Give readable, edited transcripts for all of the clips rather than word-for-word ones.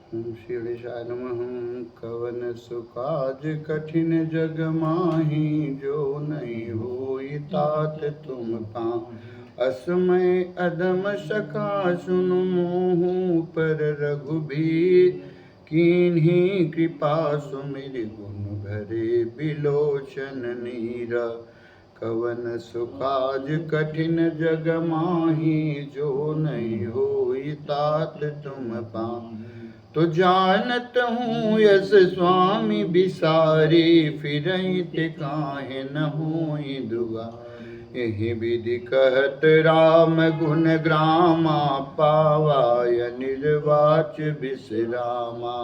श्री गणेशाय नमः। कवन सुकाज कठिन जग माही, जो नहीं होई तात तुम पाँ। असमय अदम सखा सुन मोहु, पर रघुबीर कीन्ही कृपा सुमिर। गुण भरे बिलोचन नीरा, कवन सुकाज कठिन जग माही, जो नहीं होई तात तुम पाँ। तो जानत हूँ यस स्वामी बिसारी, फिरहित काहे न होई दुआ। यही विधि कहत राम गुण ग्रामा, पावाय निर्वाच विश्रामा।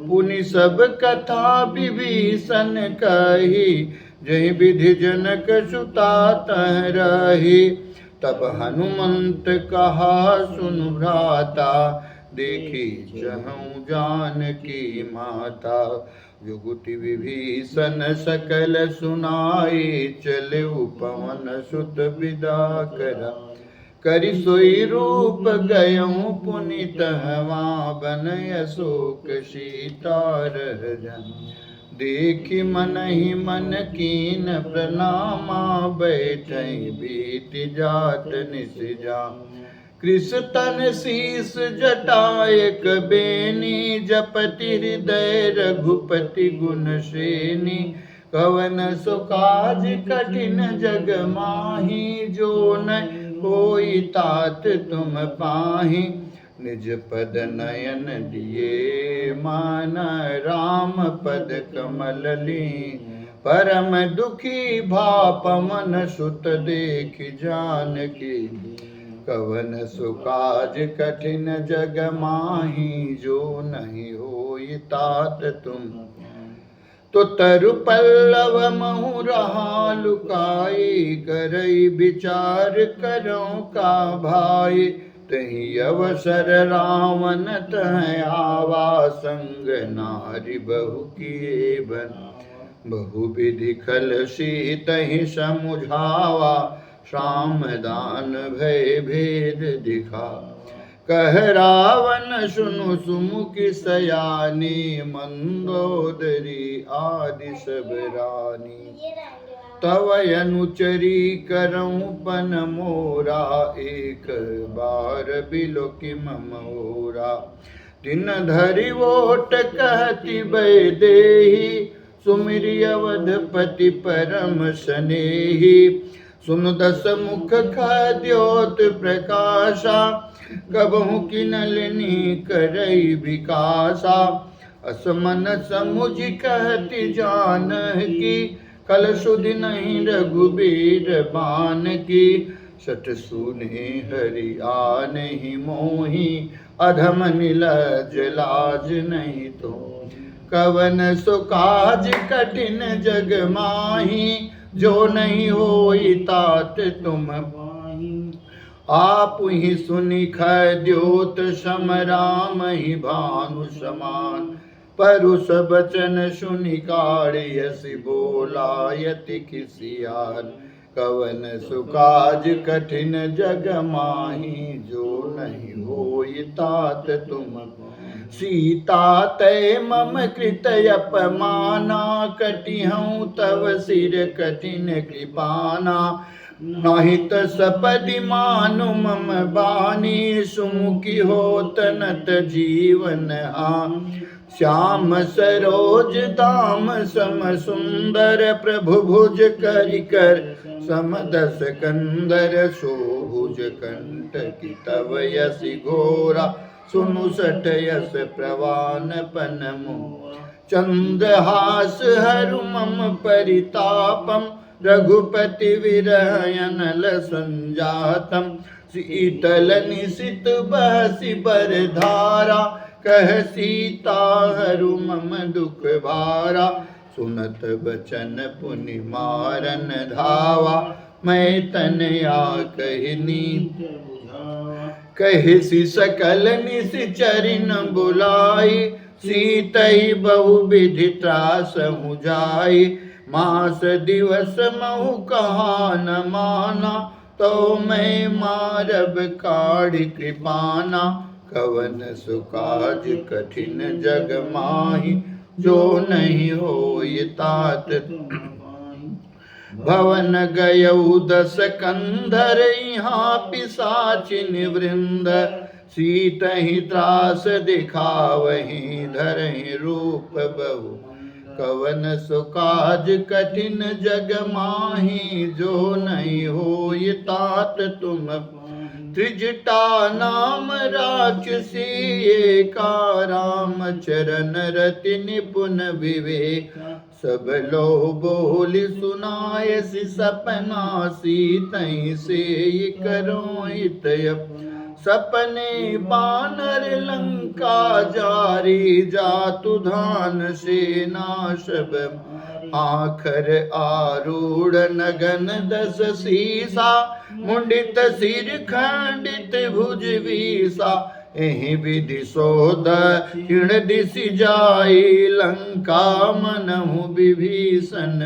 पुनि सब कथा विभीषण कही, जहि विधि जनक सुता तह रही। तब हनुमंत कहा सुन भ्राता, देखी जहूँ जानकी माता। जुगुति विभीषण सकल सुनाई, चले पवन सुत विदा करा। करि सोई रूप गयऊँ पुनि तहवा, बनय अशोक सीता रह जन। देखि मन ही मन कीन प्रणामा, बैठई बीति जात निस जा। कृष तन शीस जटायक बेनी, जपति हृदय रघुपति गुण श्रेणी। कवन सुकाज कठिन जग माही, जो न होई तात तुम पाही। निज पद नयन दिए मान, राम पद कमल लीन। परम दुखी भा पवन सुत, देख जानकी। कवन सुकाज कठिन जग माही, जो नहीं होई तात तुम। तो तरु पल्लव महु रहा लुकाई, करई विचार करो का भाई। तही अवसर रावण तह आवा, संग नारी बहु किए बन। बहु विधि खल सीतहि समुझावा, श्याम दान भय भेद दिखा। कह रावण सुनु सुमुखि सयानी, मंदोदरी आदि सब रानी। तव अनुचरी करऊँ पन मोरा, एक बार बिलोकि ममोरा। दिन धरि ओट कहति वैदेही, सुमिरि अवधपति परम स्नेही। सुन दस मुख खद्योत प्रकाशा, कबहु किनलिनी करई विकासा। असमन समुझ कहति जानकी, कल सुधि नहीं रघुबीर बान की। सठ सूने हरि आनहि मोहि, अधम नीलज लाज नहीं तो। कवन सुकाज कठिन जग माही, जो नहीं होई तात तुम पाही। आप ही सुनि खद्योत सम, राम ही भानु समान। परुष बचन सुनि काढ़ियसि, बोला यति खिसियान। कवन सुकाज कठिन जग माही, जो नहीं होई तात तुम। सीता तय मम कृत अपमाना, कटिहऊँ तव सिर कठिन कृपाना। नाहित सपदि मानु मम बानी, सुमुखी होत नत जीवन हानि। श्याम सरोज दाम सम सुंदर, प्रभु भुज करि कर सम दस कंदर। सोभुज कंटकी तव यसि घोरा, सुनु सठ यस प्रवान पनमु। चंद्रहास हरु मम परितापम, रघुपति विरहयनल संजातम। शीतल निशित बहसि बरधारा, कह सीता हरु मम दुख भारा। सुनत बचन पुनि मारन धावा, मैं तनया कहि नीत बुझावा। कहि सकल निशिचरि न बुलाई, सीतहि बहु विधि त्रास मुझाई। मास दिवस महु कहा न माना, तो मैं मारब काढ़ि कृपाना। कवन सुकाज कठिन जग माही, जो नहीं होई तात भवन गयऊ दस कंधर, यहाँ पिशाचिन वृंद, सीत ही त्रास दिखावही, धरहि रूप बहु। कवन सुकाज कठिन जग माही, जो नहीं होई तात तुम। त्रिजटा नाम राक्षसी, एका राम चरण रति निपुण विवेक। सब लो बोली सुनायसि सपना, सीतहि से करो हितय। सपने बानर लंका जारी, जातु धान सेना सब। आखर आरूढ़ नगन दस सीसा, मुंडित सिर खंडित भुज वीसा। एहि विधि सोध क्षीण दिशि जाई, लंका मनहु विभीषण।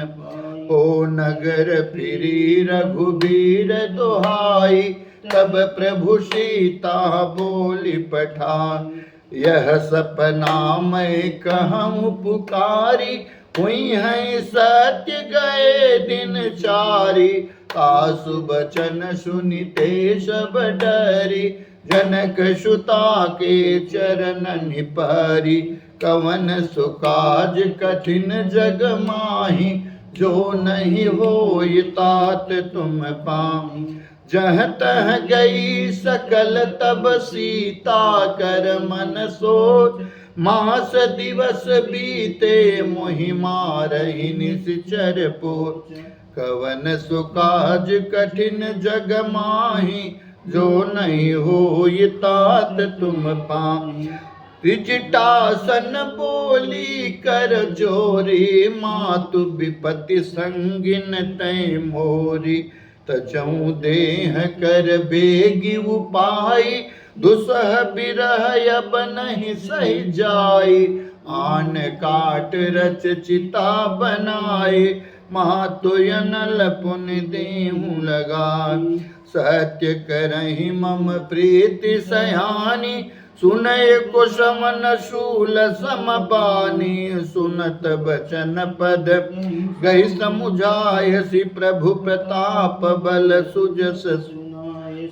ओ नगर फिरी रघुबीर दुहाई, तब प्रभु सीता बोली पठान। यह सपना मैं कहूँ पुकारी, हुई है सत्य गए दिन चारी। तासु बचन सुनिते सब डरी, जनक सुता के चरण परी। कवन सुकाज कठिन जग माही, जो नहीं होई तात तुम पाई। जह तह गई सकल तब सीता, कर मन सोच मास दिवस बीते। मोहि मारहि निश्चर पोच, कवन सुकाज कठिन जग माही, जो नहीं होई तात तुम पाई। त्रिजटासन बोली कर जोरी, मातु विपति संगिन तै मोरी। तचऊ देह कर बेगी उपाई, दुसह बिरह अब नहीं सही जाई। आन काट रच चिता बनाए, मातु अनल पुनि देहु लगाई। सत्य करहि मम प्रीति सयानी, सुनय कुशमन शूल समपानी। सुनत बचन पद गई समुझायसि, प्रभु प्रताप बल सुजस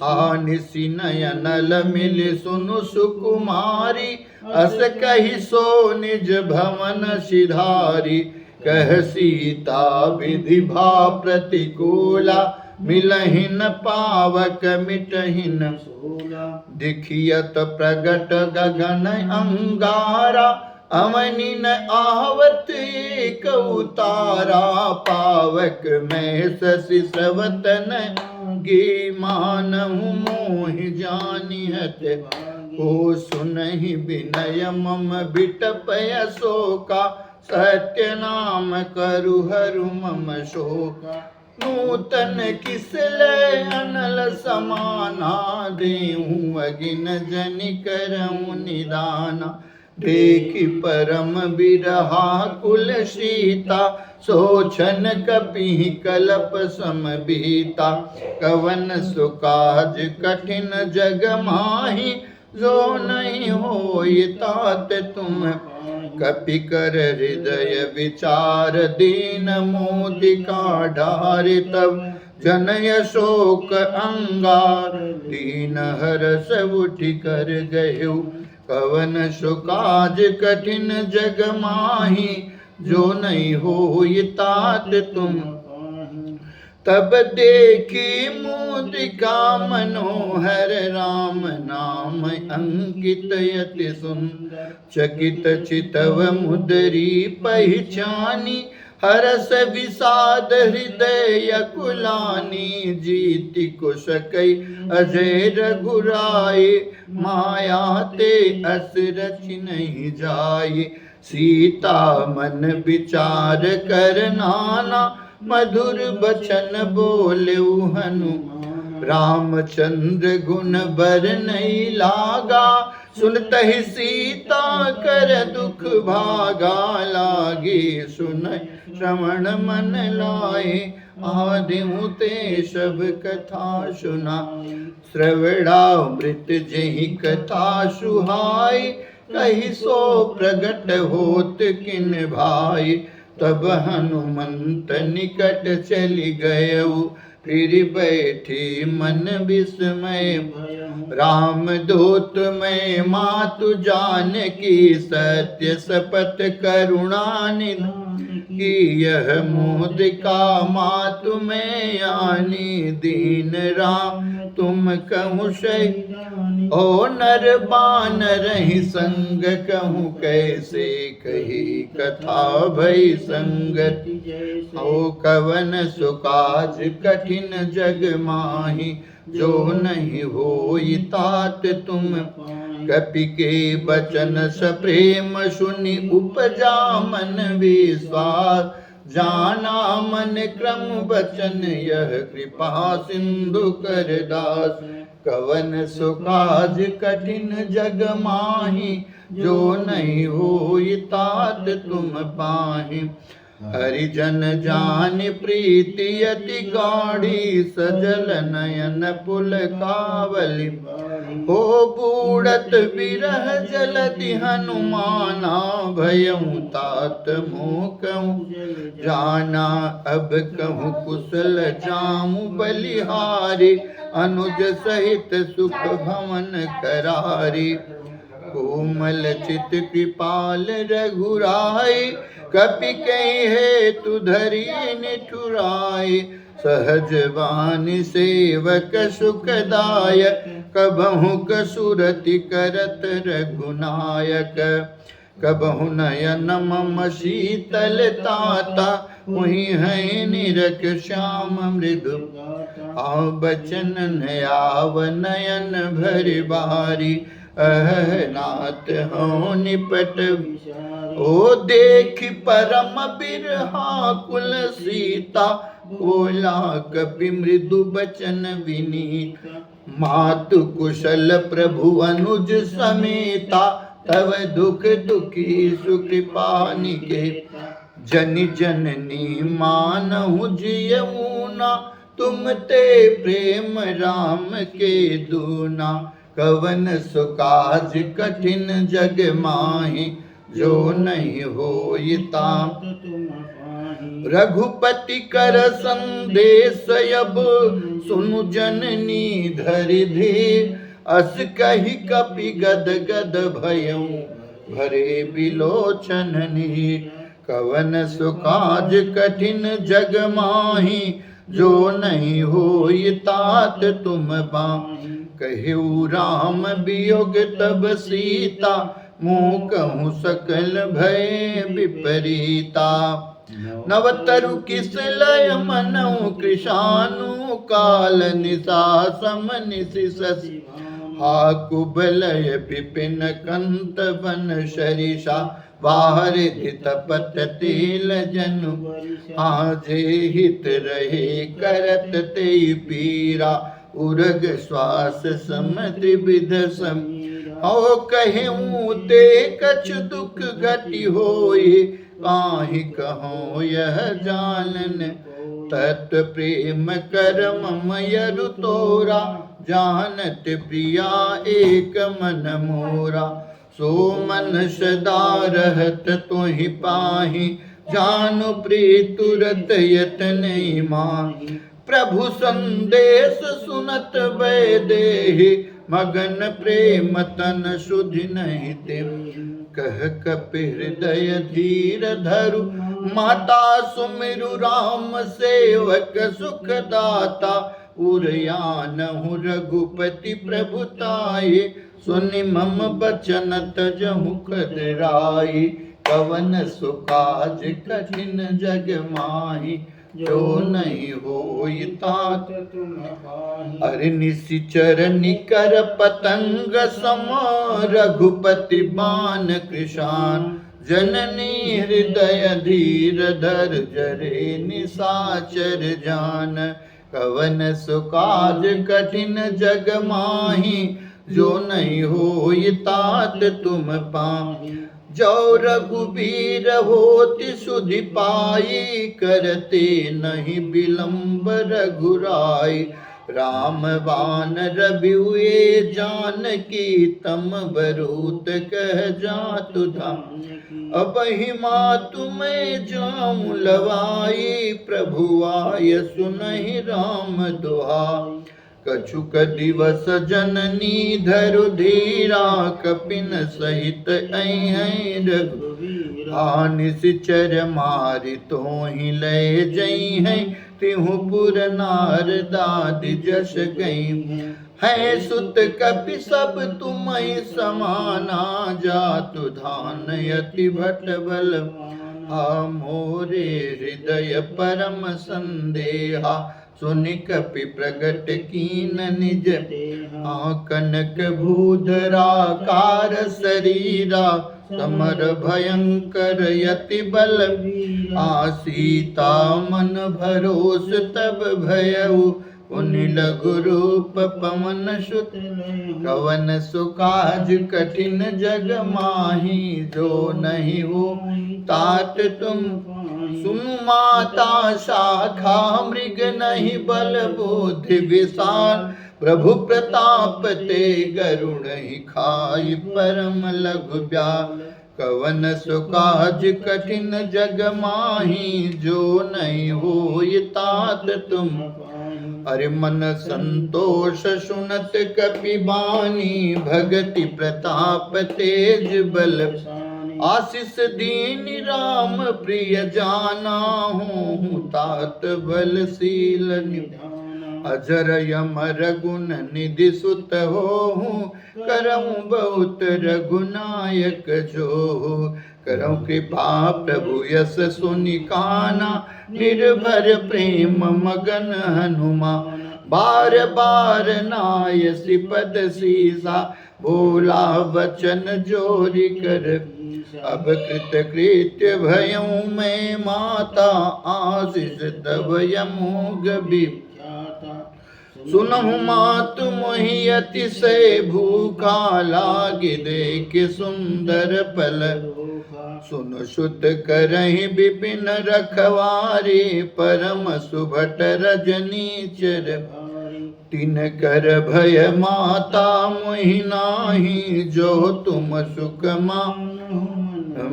आनिसि। नयनल मिलि सुनु सुकुमारी, अस कहि सो निज भवन सिधारी। कह सीता विधि भा प्रतिकूला, मिलहिन पावक मिटहिन सोला। दिखियत प्रगट गगन अंगारा, अवनि न आवत एक उतारा। पावक में शशि सवतन गे, मानहु मोहि जानिहत। ओ सुनहि विनय मम बिटपय शोका, सत्य नाम करु हरु मम शोका। नूतन किसले अनल समाना, देहूँ अगिन जनि करऊँ निदाना। देखि परम बिरहा कुल सीता, सोचन कपि कलप समबीता। कवन सुकाज कठिन जग माही, जो नहीं होई तात तुम। कपि कर हृदय विचार दीन, मोदिका ढारि तब जनय शोक अंगार। दीन हरस उठि कर गयउ, कवन सुकाज कठिन जग माही, जो नहीं होई तात तुम। तब देखी मुदिका मनोहर, राम नाम अंकित यति सुंदर। चकित चितव मुदरी पहचानी, हरस विषाद हृदय कुलानी। जीति कुश कई अजय रघुराई, माया ते अस रचि नहीं जाई। सीता मन विचार कर नाना, मधुर बचन बोलेउ हनुमान। रामचंद्र गुण बर नहीं लागा, सुनतहि सीता कर दुख भागा लागे, सुन श्रवण मन लाए, आदिमु ते सब कथा सुना। श्रवणामृत जहि कथा सुहाई, कही सो प्रगट होत किन भाई। तब हनुमंत निकट चली गयऊ, फिर बैठी मन विस्मय। राम दूत मैं मातु जानकी, सत्य शपथ करुणा निधान की। यह मुद्रिका मातु में आनी, दीन राम तुम कहूँ सही। ओ नर बानर ही संग कहूँ, कैसे कही कथा भई संगति। ओ कवन सुकाज कठिन जग माही, जो नहीं होई तात तुम। कपि के बचन सप्रेम सुनि, उपजा मन विश्वास। जाना मन क्रम बचन, यह कृपा सिंधु कर दास। कवन सुकाज कठिन जग माही, जो नहीं होई तात तुम पाही। हरिजन जान प्रीति अति गाढ़ी, सजल नयन पुलकावली। हो बूढ़त बिरह जलधि हनुमाना, भयउ तात मोह कहूँ जाना। अब कहूँ कुशल जामु बलिहारी, अनुज सहित सुख भवन करारी। कोमल चित कृपाल रघुराई, कपि कही हेतु धरी निठुराई। सहज वाणी सेवक सुखदाय, कबहु कसुरति करत रघुनायक। कबहु नयन मम शीतल ताता, मुहि है निरख श्याम मृदु। आव बचन नयाव नयन भरि बारी, नाथ हो निपट। ओ देख परम बिरहा कुल सीता, बोला कपि मृदु बचन विनीत। मातु कुशल प्रभु अनुज समेता, तव दुख दुखी सुकृपा निकेता। जनि जननी मानहु जियऊना, तुम ते प्रेम राम के दूना। कवन सुकाज कठिन जग माही, जो नहीं होई तात तुम पाहि। रघुपति कर संदेश अब, सुनु जननी धरि धीर। अस कही कपि गद गद भयउ, भरे बिलोचन नीर। कवन सुकाज कठिन जग माही, जो नहीं होई तात तुम पाहि। कहु राम वियोग तब सीता, मुँह कहूँ सकल भय विपरीता। नवतरु किस लय मनऊ कृशानु, काल निशा सम निशि शशि। हा कुबलय विपिन कंत बन सरिषा, बाहर तपत तेल जनु। आजे हित रहे करत ते पीरा, उरग श्वास सम त्रिविध समीरा। ओ कहूँ ते कछ दुख घटि होई, काहि कहूँ यह जानन। तत् प्रेम कर मम यरु तोरा, जानत प्रिया एक मन मोरा। सो मन सदा रहत तुहि पाहि, जानु प्रीत तुरत यतन माहि। प्रभु संदेश सुनत वैदेहि, मगन प्रेम तन सुधि नहीं ते। कह कपि हृदय धीर धरु, माता सुमिरु राम सेवक सुख दाता। उरयानहु रघुपति प्रभुताये, सुनि मम बचन तजहु कदराई। कवन सुकाज कठिन जग माही, जो नहीं होई तात तुम पाहि। अरि निशिचर निकर पतंग सम, रघुपति बान कृशान। जननी हृदय धीर धर, जरे निशाचर जान। कवन सुकाज कठिन जग माही, जो नहीं हो तात तुम पाहि। जो रघुबीर होति सुधि पाई, करते नहीं विलंब रघुराई। राम बाण रवि जानकी, तम बरूत कह जातु धाम। अबहि मातु मैं जाऊं लवाई, प्रभु आय सुनहि राम दुहाई। कछुक दिवस जननी धरु धीरा, कपिन सहित अइहै रघुवीरा। निश्चर मारि तोहि लय जइहै, तिहु पुर नार दादि जस गई। है सुत कपि सब तुम्हि समाना, जातु धान यति भट बल। मोरे हृदय परम संदेहा, सुनि कपि प्रगट कीन निज। कनक भूधराकार शरीरा, समर भयंकर यति बल। सीता मन भरोस तब भयउ, पुनि लघु रूप पवन सुत। कवन सुकाज कठिन जग माही, जो नहीं हो तात तुम। सुनु माता शाखा मृग नहीं बल बुद्धि विशाल। प्रभु प्रताप ते गरुड़ ही खाई, परम लघु ब्याल। कवन सुकाज कठिन जग माही, जो नहीं होई तात तुम। अरे मन संतोष सुनत कपि बानी, भगति प्रताप तेज बल। आशीष दीन राम प्रिय जाना, हूँ तात बलशील निधाना। अजर यमर गुण निधि सुत होहूँ, करऊँ बहुत रघुनायक जोहू। करऊँ कृपा प्रभु यस सुनि काना, निर्भर प्रेम मगन हनुमान। बार बार नायसि पद सीसा, बोला वचन जोरि कर। अब कृत कृत्य भयऊँ मैं माता, आशीष तब यमोग विख्याता। सुनहु मातु मोहि अतिशय भूखा, लागे देख सुंदर फल। सुन सुत करहि विपिन रखवारे, परम सुभट रजनीचर। तिन कर भय माता मोहि नाही, जो तुम सुख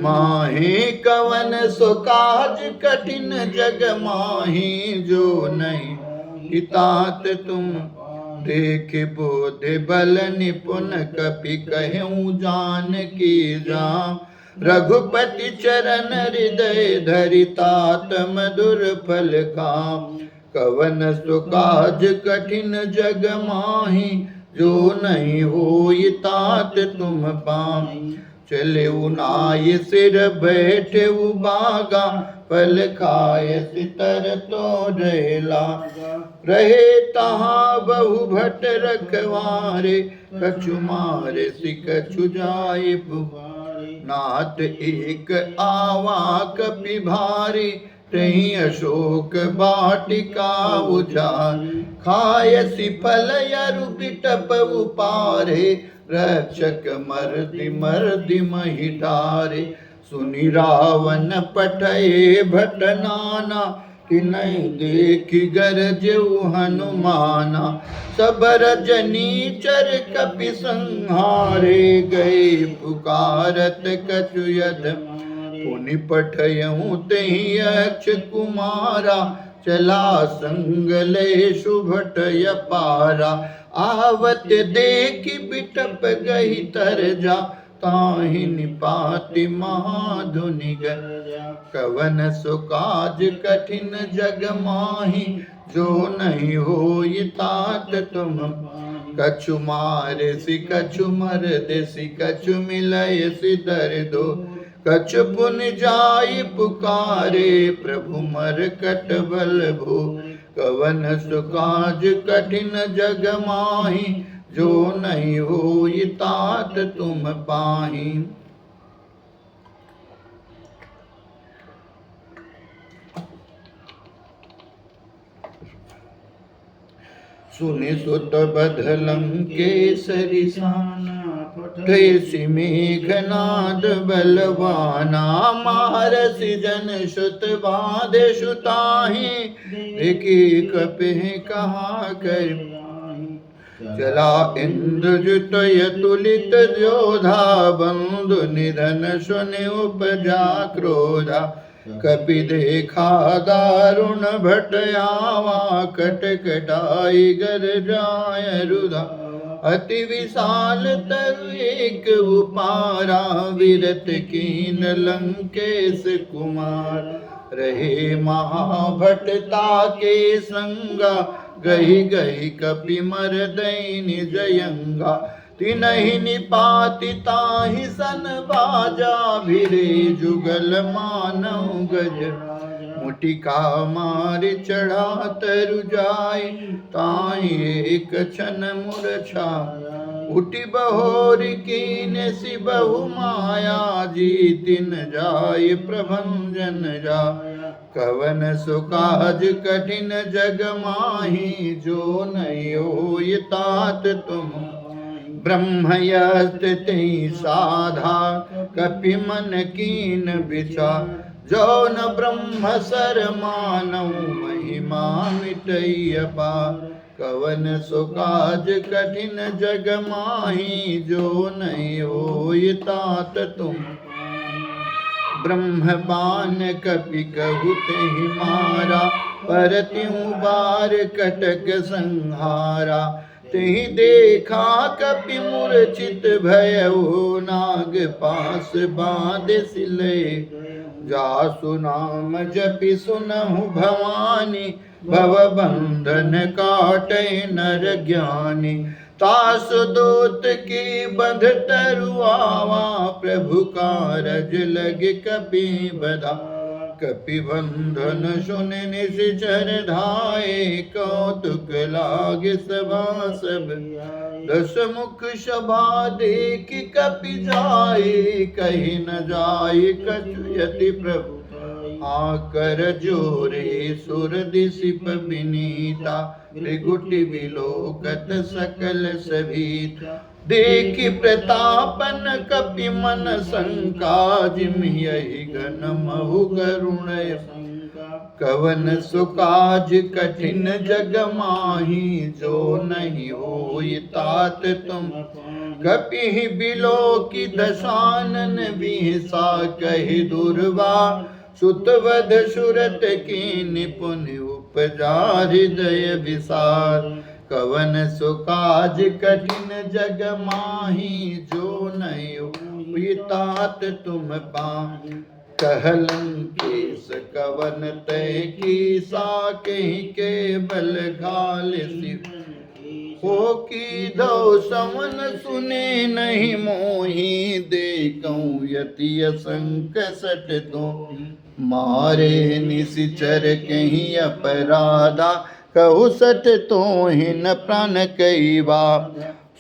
माहि। कवन सुकाज कठिन जग माहि, जो नहीं तात तुम। देख बोध बल निपुण कपि कहूँ जानकी राम। रघुपति चरण हृदय धरि, तात मधुर फल काम। कवन सुकाज कठिन जग माहि, जो नहीं होई तात तुम पाहि। चले नाय सिर बैठे बागा, फल खाय सितर तो रेला। रहे तहाँ बहु भट रखवारे, कछु मारे सि कछु जाय पुकारे। नाथ एक आवा कपि भारी, तहीं अशोक वाटिका उजारी। खायसि फल यरु बिटप उपारे, रक्षक मर्दि मर्दि महि डारे। सुनि रावण पठये भट नाना, तिनहि देखि गरजेउ हनुमाना। सब रजनीचर कपि संहारे, गए पुकारत कछु यध। पुनि पठयऊँ तेहि अक्ष कुमारा, चला संग ले सुभट अपारा। आवत देखि बिटप गही तर जा, ताहि निपाति महाधुनि गरजा। कवन सुकाज कठिन जग माहि, जो नहीं होई तात तुम। कछु मारसि कछु मरदसि, कछु मिलयसि दर्दो। कछु पुनि जाई पुकारे, प्रभु मरकट बल भो। कवन सुकाज कठिन जग माहि, जो नहीं होई तात तुम पाहि। सुनि सुत बदलम केसरी तैसी मेघनाद बलवाना महर्षि जन श्रुत बाधे श्रुताहि देखि कपिह कहा कर चला इंद्रजित यतुलित जोधा बंधु निधन सुनि उपजा क्रोधा कपि देखा दारुण भट आवा कटकटाई गर जाय रुधा अति विशाल तरु एक उपारा विरत कीन लंकेश कुमार रहे महाभटता के संगा गही गही कपि मर दैनि जयंगा तिनहि निपाति ताहि सन बाजा भिरे जुगल मानव गज मुटिका मार चढ़ा तरु जाय ताहि एक छन मूर्छा उठि बहोर कीन सि बहु माया जीतिन जाय प्रभंजन जा कवन सुकाज कठिन जग माही जो नहीं होय तात तुम ब्रह्मयस्त तेहि साधा कपि मन कीन विचार जो न ब्रह्म सर मानव महिमा मिटई अपार कवन सुकाज कठिन जग माही जो नहीं होय तात तुम ब्रह्म बान कपि कहु तेहि मारा पर त्यों बार कटक संहारा तेहि देखा कपि मूर्छित भयउ नाग पास बांध सिले जासु नाम जपि सुनहु भवानी भव बंधन काटै नर ज्ञानी तासु दूत की बंध तरुआवा प्रभु कारज लग कपि बधा कपि बंधन सुन निश्चर धाये कौतुक लागे सभा सब दस मुख शोभा देख कपि जाए कहीं न जाए कछु यति प्रभु आकर जोरे सुर दिसिप विनीता त्रिगुटि विलोकत सकल सभीत देखि प्रतापन कपि मन शंका जिमि यही घन महु करुणय कवन सुकाज कठिन जग माही जो नहीं होय तात तुम कपि बिलोकि दशानन विहसा कहि दुर्वा सुतवध सुरत की निपुण उपजा हृदय विसार कवन सुकाज कठिन जग माही जो नहीं होय तात तुम पाहि कहलन केस कवन तय की साके के बल घाल सिर हो की दो समन सुने नहीं मोही देखऊं यति असंक सट दो मारे निशिचर कहीं अपराधा कहु सट तो हिन प्राण कैवा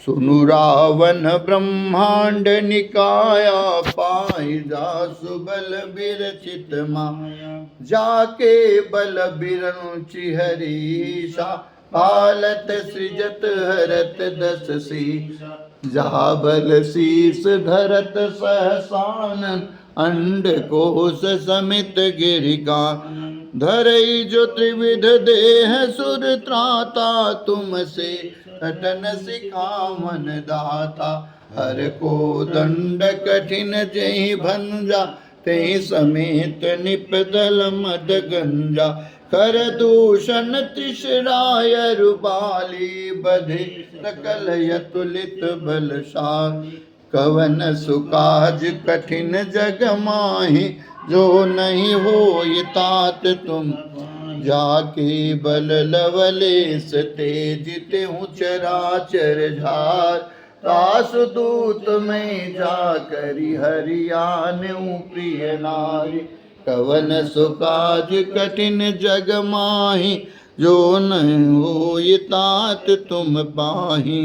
सुनु रावण ब्रह्मांड निकाया पाई जासु बल बिरचित माया जाके बल बिरंचि हरीशा पालत सृजत हरत दस शीश जा बल शीस धरत सहसानन अंड कोश समित गिरिका धरई जो त्रिविध देह सुर त्राता तुम से कटन सिखावन दाता हर को दंड कठिन जहि भंजा ते समेत निपदल मद गंजा कर दूषण त्रिशराय रुबाली बधे सकल यतुलित बलशाली कवन सुकाज कठिन जग माहि जो नहीं होय तात तुम जाके बल लवलेस तेज तेहु चराचर झार तासु दूत में जाकरि हरियान्यु प्रिय नारी कवन सुकाज कठिन जग माहि जो नहीं होय तात तुम पाहि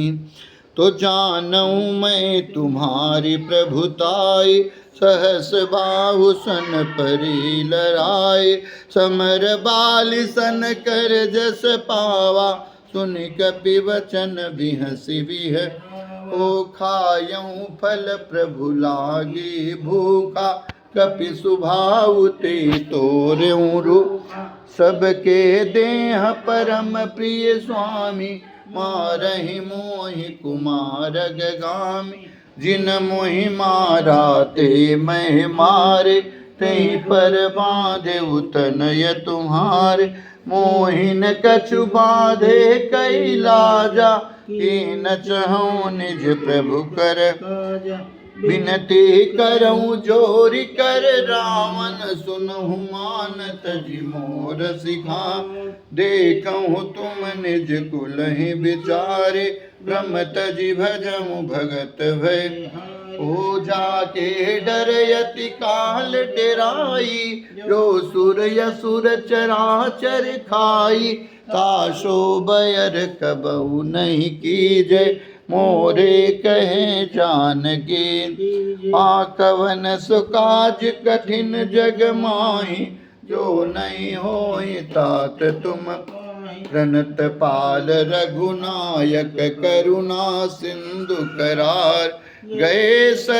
तो जानऊं मैं तुम्हारी प्रभुताई सहस बाहु सन परी लड़ाई समर बाली सन कर जस पावा सुन कपि वचन बिहसि बिह ओ खायऊ फल प्रभु लागी भूखा कपि सुभाव ते तोर्यू सबके देह परम प्रिय स्वामी मारहि मोहि कुमार गामी जिन मोहि मारा ते मैं मारे ते पर बांधे उतनय तुम्हारे मोहिन कछु बांधे कई लाजा न चहु निज प्रभु कर बिनती करऊँ जोरि कर रावण सुनहु मानत जि मोर सिखा देखऊँ तुम निज कुलहि विचारे ब्रह्म तजि भजऊँ भगत भय ओ जाके डर यति काल डेराई जो सुर यसुर चराचर खाई ताशो बयर कबहु नहीं कीजय मोरे कहे जानकी आकवन सुकाज कठिन जग माही जो नहीं होई तात तुम प्रणत पाल रघुनायक करुणा सिंधु करार गए